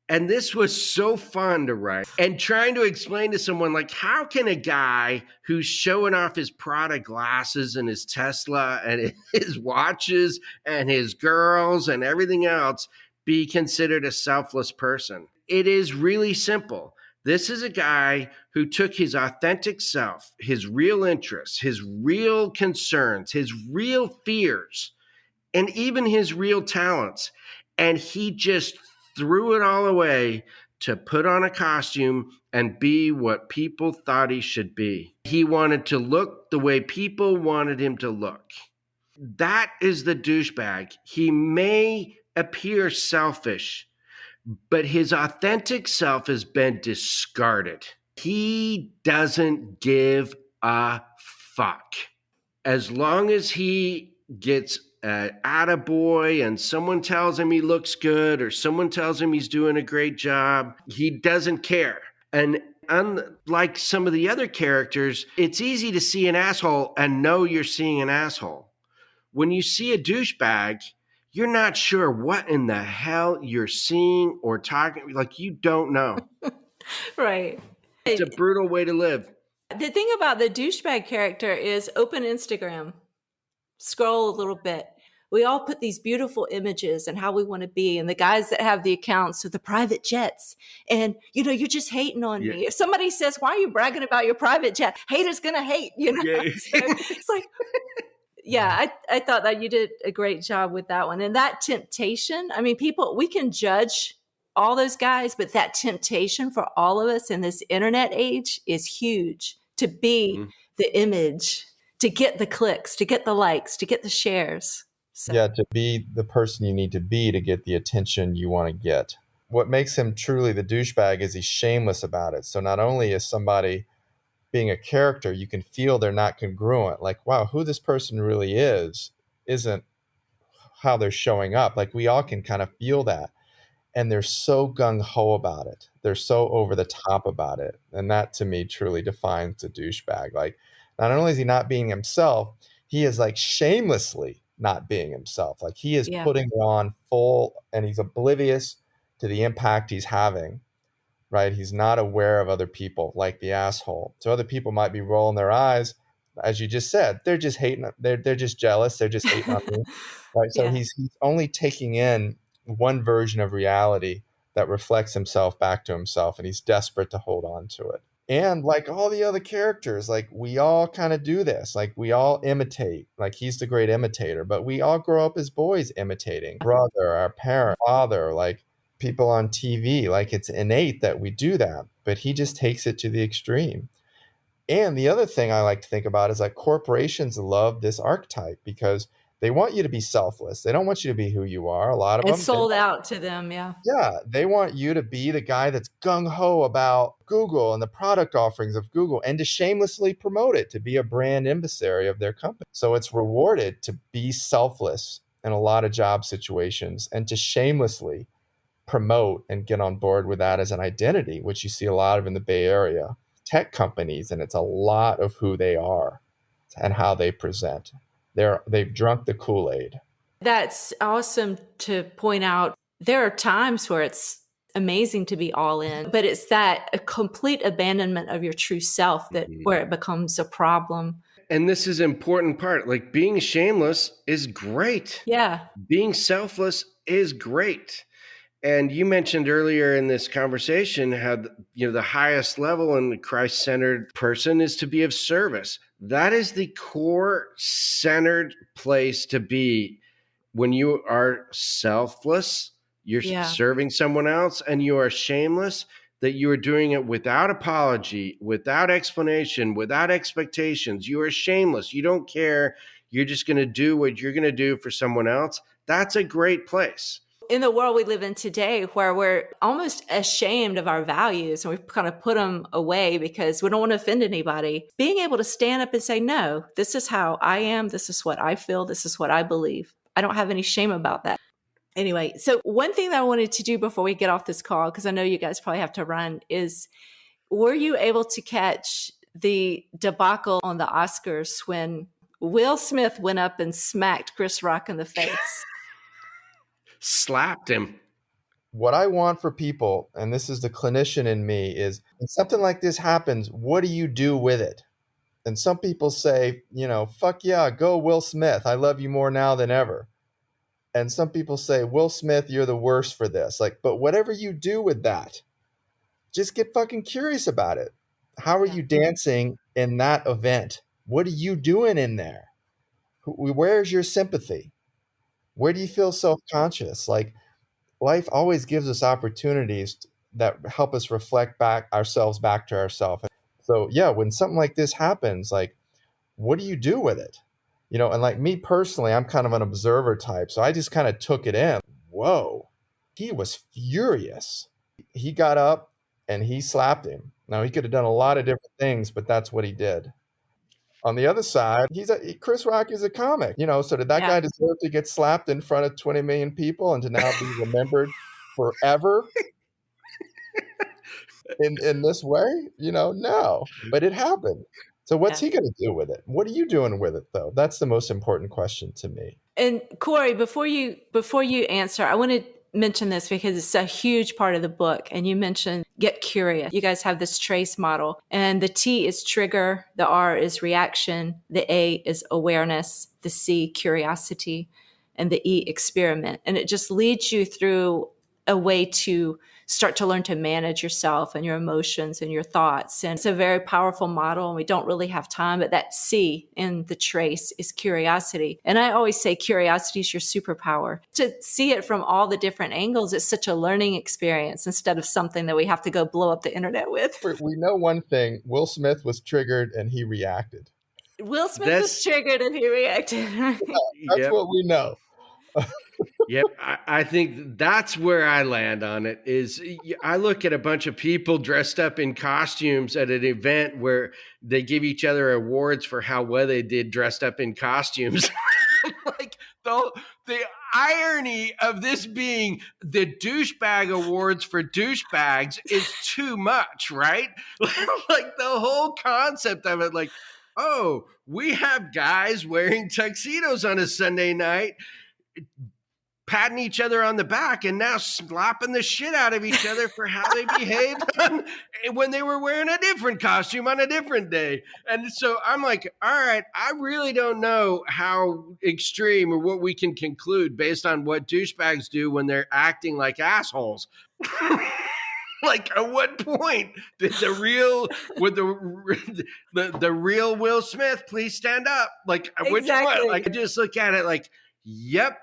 Speaker 2: And this was so fun to write. And trying to explain to someone, like, how can a guy who's showing off his Prada glasses and his Tesla and his watches and his girls and everything else be considered a selfless person? It is really simple. This is a guy who took his authentic self, his real interests, his real concerns, his real fears, and even his real talents, and he just threw it all away to put on a costume and be what people thought he should be. He wanted to look the way people wanted him to look. That is the douchebag. He may appear selfish, but his authentic self has been discarded. He doesn't give a fuck. As long as he gets an attaboy and someone tells him he looks good or someone tells him he's doing a great job, he doesn't care. And unlike some of the other characters, it's easy to see an asshole and know you're seeing an asshole. When you see a douchebag, you're not sure what in the hell you're seeing or talking. Like, you don't know.
Speaker 1: Right.
Speaker 2: It's a brutal way to live.
Speaker 1: The thing about the douchebag character is open Instagram, scroll a little bit. We all put these beautiful images and how we want to be. And the guys that have the accounts with the private jets. And, you're just hating on me. If somebody says, why are you bragging about your private jet? Haters going to hate, Yeah. So it's like... Yeah, I thought that you did a great job with that one. And that temptation, I mean, we can judge all those guys, but that temptation for all of us in this internet age is huge to be the image, to get the clicks, to get the likes, to get the shares. So.
Speaker 3: Yeah, to be the person you need to be to get the attention you want to get. What makes him truly the douchebag is he's shameless about it. So not only is somebody being a character, you can feel they're not congruent. Like, wow, who this person really is isn't how they're showing up. Like, we all can kind of feel that. And they're so gung-ho about it. They're so over the top about it. And that, to me, truly defines the douchebag. Like, not only is he not being himself, he is like shamelessly not being himself. Like, he is putting on full, and he's oblivious to the impact he's having, right? He's not aware of other people, like the asshole. So other people might be rolling their eyes, as you just said. They're just hating. They're just jealous. They're just hating on me, right? So he's only taking in one version of reality that reflects himself back to himself, and he's desperate to hold on to it. And like all the other characters, like, we all kind of do this. Like, we all imitate. Like, he's the great imitator, but we all grow up as boys imitating brother, our parent, father, like people on TV. Like, it's innate that we do that, but he just takes it to the extreme. And the other thing I like to think about is, like, corporations love this archetype because they want you to be selfless. They don't want you to be who you are. A lot of them.
Speaker 1: It's sold out to them, yeah.
Speaker 3: Yeah, they want you to be the guy that's gung-ho about Google and the product offerings of Google, and to shamelessly promote it, to be a brand emissary of their company. So it's rewarded to be selfless in a lot of job situations and to shamelessly promote and get on board with that as an identity, which you see a lot of in the Bay Area tech companies. And it's a lot of who they are and how they present. They've drunk the Kool-Aid.
Speaker 1: That's awesome to point out. There are times where it's amazing to be all in, but it's that a complete abandonment of your true self that where it becomes a problem.
Speaker 2: And this is an important part. Like, being shameless is great.
Speaker 1: Yeah.
Speaker 2: Being selfless is great. And you mentioned earlier in this conversation how, the highest level in the Christ-centered person is to be of service. That is the core centered place to be. When you are selfless, you're serving someone else, and you are shameless, that you are doing it without apology, without explanation, without expectations. You are shameless. You don't care. You're just going to do what you're going to do for someone else. That's a great place.
Speaker 1: In the world we live in today, where we're almost ashamed of our values and we kind of put them away because we don't want to offend anybody, being able to stand up and say, no, this is how I am. This is what I feel. This is what I believe. I don't have any shame about that. Anyway, so one thing that I wanted to do before we get off this call, because I know you guys probably have to run, is were you able to catch the debacle on the Oscars when Will Smith went up and smacked Chris Rock in the face?
Speaker 2: Slapped him.
Speaker 3: What I want for people, and this is the clinician in me, is when something like this happens, what do you do with it? And some people say, fuck yeah, go Will Smith. I love you more now than ever. And some people say, Will Smith, you're the worst for this. Like, but whatever you do with that, just get fucking curious about it. How are you dancing in that event? What are you doing in there? Where's your sympathy? Where do you feel self-conscious? Like, life always gives us opportunities that help us reflect ourselves back to ourselves. So yeah, when something like this happens, like, what do you do with it? And like me personally, I'm kind of an observer type. So I just kind of took it in. Whoa, he was furious. He got up and he slapped him. Now, he could have done a lot of different things, but that's what he did. On the other side, Chris Rock is a comic, so did that guy deserve to get slapped in front of 20 million people and to now be remembered forever in this way? No, but it happened. So what's he going to do with it? What are you doing with it, though? That's the most important question to me.
Speaker 1: And Corey, before you answer, I want to mention this because it's a huge part of the book. And you mentioned get curious. You guys have this TRACE model, and the T is trigger, the R is reaction, the A is awareness, the C curiosity, and the E experiment. And it just leads you through a way to start to learn to manage yourself and your emotions and your thoughts. And it's a very powerful model, and we don't really have time, but that C in the TRACE is curiosity. And I always say curiosity is your superpower. To see it from all the different angles, it's such a learning experience instead of something that we have to go blow up the internet with.
Speaker 3: We know one thing, Will Smith was triggered and he reacted.
Speaker 1: Will Smith was
Speaker 2: That's
Speaker 1: triggered and he reacted.
Speaker 3: That's
Speaker 2: yep.
Speaker 3: what we know.
Speaker 2: Yep, I think that's where I land on it. Is I look at a bunch of people dressed up in costumes at an event where they give each other awards for how well they did dressed up in costumes. Like the irony of this being the douchebag awards for douchebags is too much, right? Like the whole concept of it, like, oh, we have guys wearing tuxedos on a Sunday night patting each other on the back and now slapping the shit out of each other for how they behaved when they were wearing a different costume on a different day. And so I'm like, all right, I really don't know how extreme or what we can conclude based on what douchebags do when they're acting like assholes. Like, at what point did the real Will Smith please stand up? Like, which one? Like, I just look at it like, yep,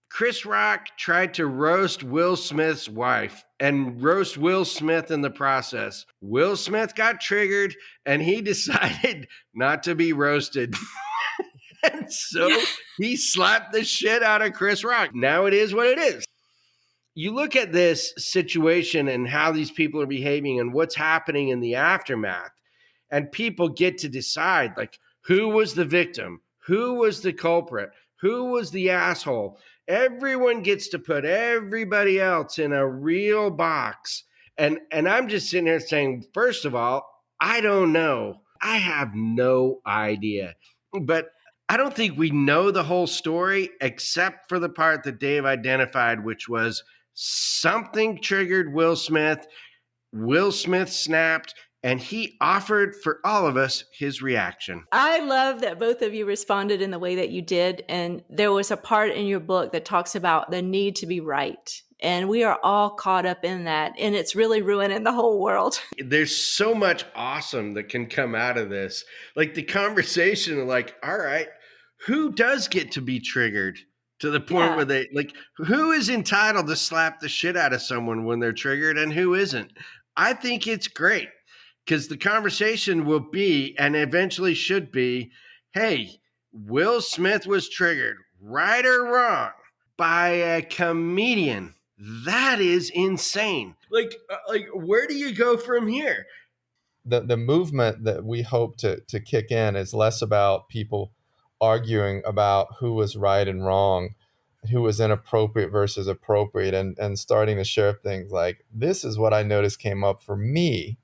Speaker 2: Chris Rock tried to roast Will Smith's wife and roast Will Smith in the process. Will Smith got triggered and he decided not to be roasted. And so he slapped the shit out of Chris Rock. Now it is what it is. You look at this situation and how these people are behaving and what's happening in the aftermath, and people get to decide, like, who was the victim? Who was the culprit? Who was the asshole? Everyone gets to put everybody else in a real box. And I'm just sitting here saying, first of all, I don't know. I have no idea. But I don't think we know the whole story except for the part that Dave identified, which was something triggered Will Smith. Will Smith snapped, and he offered for all of us his reaction.
Speaker 1: I love that both of you responded in the way that you did. And there was a part in your book that talks about the need to be right. And we are all caught up in that. And it's really ruining the whole world.
Speaker 2: There's so much awesome that can come out of this. Like the conversation of like, all right, who does get to be triggered to the point where they like, who is entitled to slap the shit out of someone when they're triggered and who isn't? I think it's great. Because the conversation will be, and eventually should be, hey, Will Smith was triggered, right or wrong, by a comedian. That is insane. Like where do you go from here?
Speaker 3: The movement that we hope to kick in is less about people arguing about who was right and wrong, who was inappropriate versus appropriate, and starting to share things like, this is what I noticed came up for me.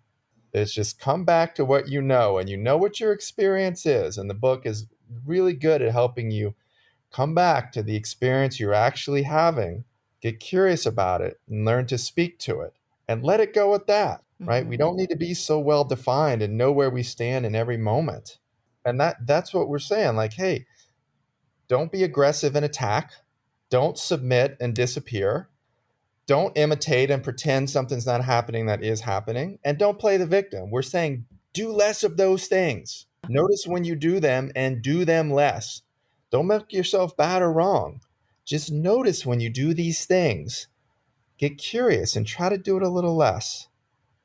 Speaker 3: It's just come back to what you know, and you know what your experience is. And the book is really good at helping you come back to the experience you're actually having, get curious about it, and learn to speak to it, and let it go at that, right? We don't need to be so well defined and know where we stand in every moment. And that's what we're saying. Like, hey, don't be aggressive and attack. Don't submit and disappear. Don't imitate and pretend something's not happening that is happening. And don't play the victim. We're saying do less of those things. Notice when you do them and do them less. Don't make yourself bad or wrong. Just notice when you do these things. Get curious and try to do it a little less.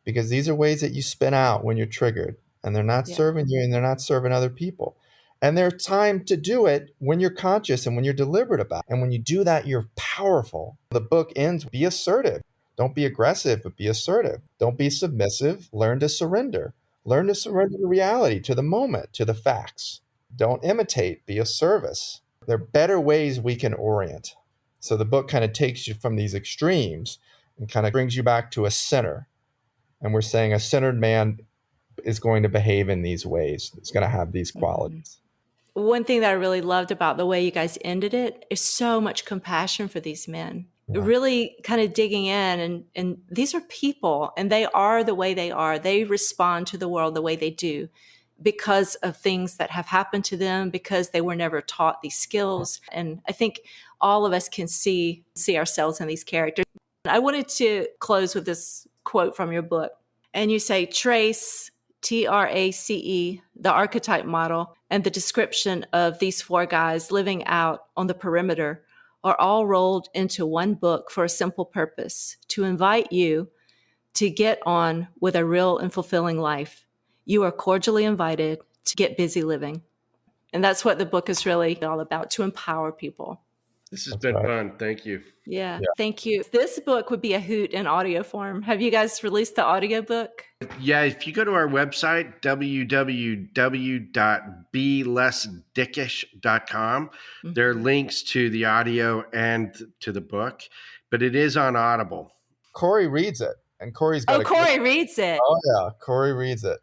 Speaker 3: Because these are ways that you spin out when you're triggered. And they're not serving you and they're not serving other people. And there's time to do it when you're conscious and when you're deliberate about it. And when you do that, you're powerful. The book ends, be assertive. Don't be aggressive, but be assertive. Don't be submissive. Learn to surrender. Learn to surrender to reality, to the moment, to the facts. Don't imitate, be of service. There are better ways we can orient. So the book kind of takes you from these extremes and kind of brings you back to a center. And we're saying a centered man is going to behave in these ways. It's going to have these qualities.
Speaker 1: One thing that I really loved about the way you guys ended it is so much compassion for these men. Really kind of digging in, and these are people, and they are the way they are. They respond to the world the way they do because of things that have happened to them, because they were never taught these skills. And I think all of us can see ourselves in these characters. I wanted to close with this quote from your book. And you say, trace, TRACE, the archetype model, and the description of these four guys living out on the perimeter are all rolled into one book for a simple purpose: to invite you to get on with a real and fulfilling life. You are cordially invited to get busy living. And that's what the book is really all about, to empower people.
Speaker 2: This has been fun. Thank you.
Speaker 1: Yeah, thank you. This book would be a hoot in audio form. Have you guys released the audiobook?
Speaker 2: Yeah, if you go to our website, www.belessdickish.com, there are links to the audio and to the book, but it is on Audible.
Speaker 3: Corey reads it, and Corey's got
Speaker 1: Corey reads it.
Speaker 3: Oh yeah, Corey reads it.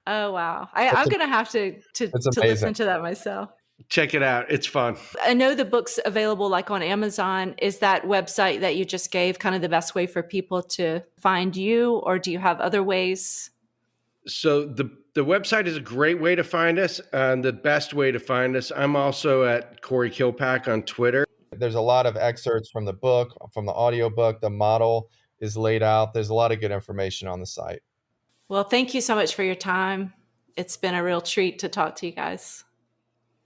Speaker 1: Oh wow. I'm gonna have to listen to that myself.
Speaker 2: Check it out. It's fun.
Speaker 1: I know the book's available like on Amazon. Is that website that you just gave kind of the best way for people to find you, or do you have other ways?
Speaker 2: So the website is a great way to find us, and the best way to find us. I'm also at Corey Kilpack on Twitter.
Speaker 3: There's a lot of excerpts from the book, from the audiobook. The model is laid out. There's a lot of good information on the site.
Speaker 1: Well, thank you so much for your time. It's been a real treat to talk to you guys.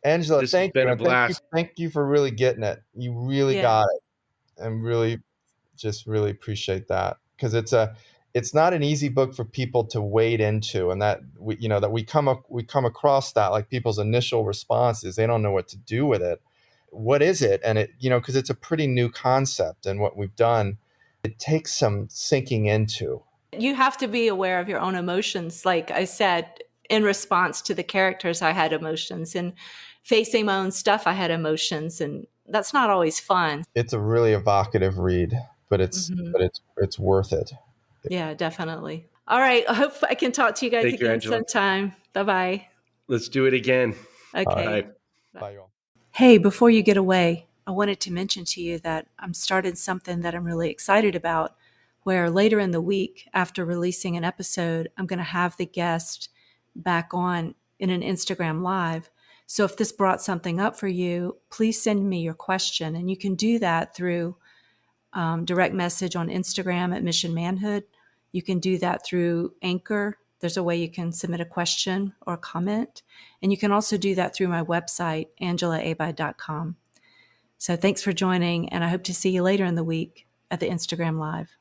Speaker 3: Angela, thank you. Thank you for really getting it. You really got it, and really appreciate that, because it's not an easy book for people to wade into, and that we come across that, like, people's initial response is they don't know what to do with it. What is it? And it, because it's a pretty new concept, and what we've done, it takes some sinking into.
Speaker 1: You have to be aware of your own emotions. Like I said, in response to the characters, I had emotions, and facing my own stuff, I had emotions, and that's not always fun.
Speaker 3: It's a really evocative read, but it's worth it.
Speaker 1: Yeah, definitely. All right. I hope I can talk to you guys again sometime. Bye-bye.
Speaker 2: Let's do it again.
Speaker 1: Okay.
Speaker 3: Bye, y'all.
Speaker 1: Hey, before you get away, I wanted to mention to you that I'm started something that I'm really excited about, where later in the week, after releasing an episode, I'm going to have the guest back on in an Instagram Live. So if this brought something up for you, please send me your question. And you can do that through direct message on Instagram at Mission Manhood. You can do that through Anchor. There's a way you can submit a question or a comment. And you can also do that through my website, angelaabide.com. So thanks for joining, and I hope to see you later in the week at the Instagram Live.